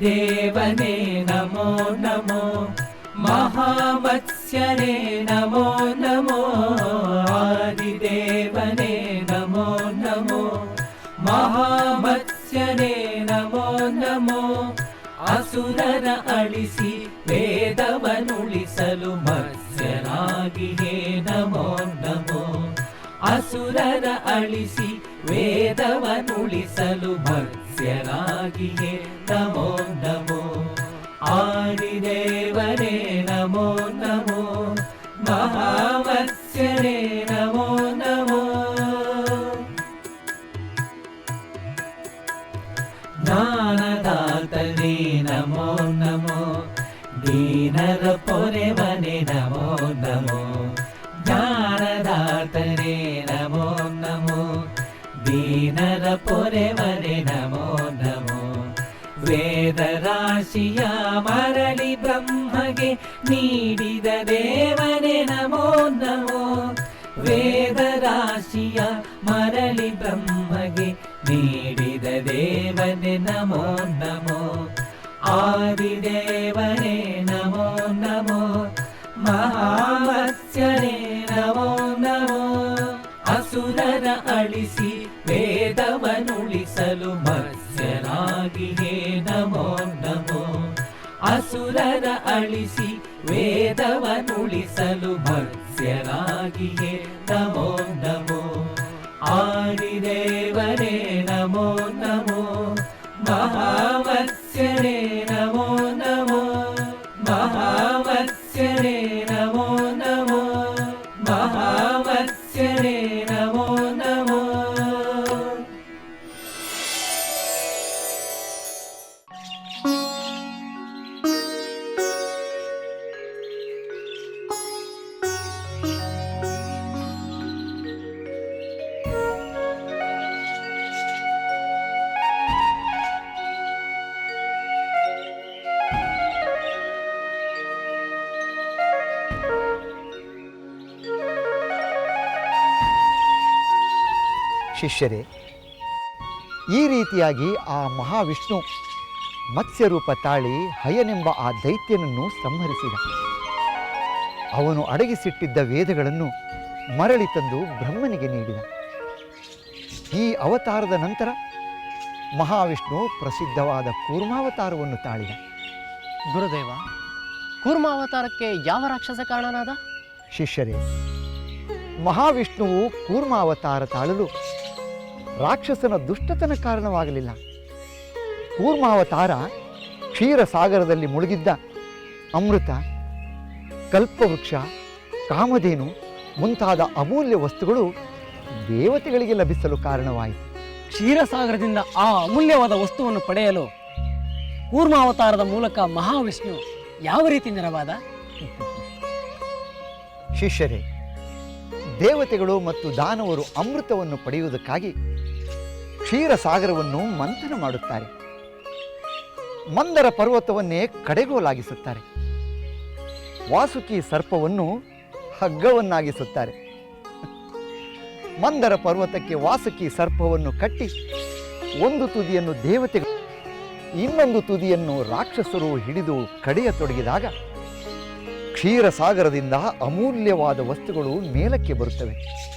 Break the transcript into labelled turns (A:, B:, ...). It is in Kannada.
A: देवने नमो नमो महामत्स्यने नमो नमो आदिदेवने नमो नमो महामत्स्यने नमो नमो असुरर अಳಿಸಿ ವೇದವನುಳಿಸಲು ಮತ್ಸ್ಯನಾಗಿಯೇ ನಮೋ ನಮೋ असुरर अಳಿಸಿ ವೇದವನುಳಿಸಲು ಮತ್ಸ್ಯನಾಗಿಯೇ नमो नमो आदिदेवने नमो नमो महामत्स्यने नमो नमो ज्ञानदातने नमो नमो दीनर पोरेवने नमो नमो ज्ञानदातने नमो नमो दीनर पोरेवने नमो नमो ವೇದರಾಶಿಯ ಮರಳಿ ಬ್ರಹ್ಮಗೆ ನೀಡಿದ ದೇವನೇ ನಮೋ ನಮೋ ವೇದರಾಶಿಯ ಮರಳಿ ಬ್ರಹ್ಮಗೆ ನೀಡಿದ ದೇವನೇ ನಮೋ ನಮೋ ಆದಿದೇವನೇ ನಮೋ ನಮೋ ಮಹಾಮತ್ಸ್ಯನೇ ನಮೋ ನಮೋ असुरर अಳಿಸಿ ವೇದವನುಳಿಸಲು ಮತ್ಸ್ಯನಾಗಿಯೇ नमो नमो असुरर अಳಿಸಿ ವೇದವನುಳಿಸಲು ಮತ್ಸ್ಯನಾಗಿಯೇ नमो नमो आदिदेवने नमो नमो महामत्स्यने नमो नमो महामत्स्यने नमो नमो महामत्स्यने नमो नमो
B: ಶಿಷ್ಯರೇ, ಈ ರೀತಿಯಾಗಿ ಆ ಮಹಾವಿಷ್ಣು ಮತ್ಸ್ಯರೂಪ ತಾಳಿ ಹಯನೆಂಬ ಆ ದೈತ್ಯನನ್ನು ಸಂಹರಿಸಿದ. ಅವನು ಅಡಗಿಸಿಟ್ಟಿದ್ದ ವೇದಗಳನ್ನು ಮರಳಿ ತಂದು ಬ್ರಹ್ಮನಿಗೆ ನೀಡಿದ. ಈ ಅವತಾರದ ನಂತರ ಮಹಾವಿಷ್ಣು ಪ್ರಸಿದ್ಧವಾದ ಕೂರ್ಮಾವತಾರವನ್ನು ತಾಳಿದ.
C: ಗುರುದೇವ, ಕೂರ್ಮಾವತಾರಕ್ಕೆ ಯಾವ ರಾಕ್ಷಸ ಕಾರಣನಾದ?
B: ಶಿಷ್ಯರೇ, ಮಹಾವಿಷ್ಣುವು ಕೂರ್ಮಾವತಾರ ತಾಳಲು ರಾಕ್ಷಸನ ದುಷ್ಟತನ ಕಾರಣವಾಗಲಿಲ್ಲ. ಕೂರ್ಮಾವತಾರ ಕ್ಷೀರಸಾಗರದಲ್ಲಿ ಮುಳುಗಿದ್ದ ಅಮೃತ, ಕಲ್ಪವೃಕ್ಷ, ಕಾಮಧೇನು ಮುಂತಾದ ಅಮೂಲ್ಯ ವಸ್ತುಗಳು ದೇವತೆಗಳಿಗೆ ಲಭಿಸಲು ಕಾರಣವಾಯಿತು.
C: ಕ್ಷೀರಸಾಗರದಿಂದ ಆ ಅಮೂಲ್ಯವಾದ ವಸ್ತುವನ್ನು ಪಡೆಯಲು ಕೂರ್ಮಾವತಾರದ ಮೂಲಕ ಮಹಾವಿಷ್ಣು ಯಾವ ರೀತಿ ನೆರವಾದ?
B: ಶಿಷ್ಯರೇ, ದೇವತೆಗಳು ಮತ್ತು ದಾನವರು ಅಮೃತವನ್ನು ಪಡೆಯುವುದಕ್ಕಾಗಿ ಕ್ಷೀರಸಾಗರವನ್ನು ಮಂಥನ ಮಾಡುತ್ತಾರೆ. ಮಂದರ ಪರ್ವತವನ್ನೇ ಕಡೆಗೋಲಾಗಿಸುತ್ತಾರೆ. ವಾಸುಕಿ ಸರ್ಪವನ್ನು ಹಗ್ಗವನ್ನಾಗಿಸುತ್ತಾರೆ. ಮಂದರ ಪರ್ವತಕ್ಕೆ ವಾಸುಕಿ ಸರ್ಪವನ್ನು ಕಟ್ಟಿ ಒಂದು ತುದಿಯನ್ನು ದೇವತೆಗಳು, ಇನ್ನೊಂದು ತುದಿಯನ್ನು ರಾಕ್ಷಸರು ಹಿಡಿದು ಕಡಿಯತೊಡಗಿದಾಗ ಕ್ಷೀರಸಾಗರದಿಂದ ಅಮೂಲ್ಯವಾದ ವಸ್ತುಗಳು ಮೇಲಕ್ಕೆ ಬರುತ್ತವೆ.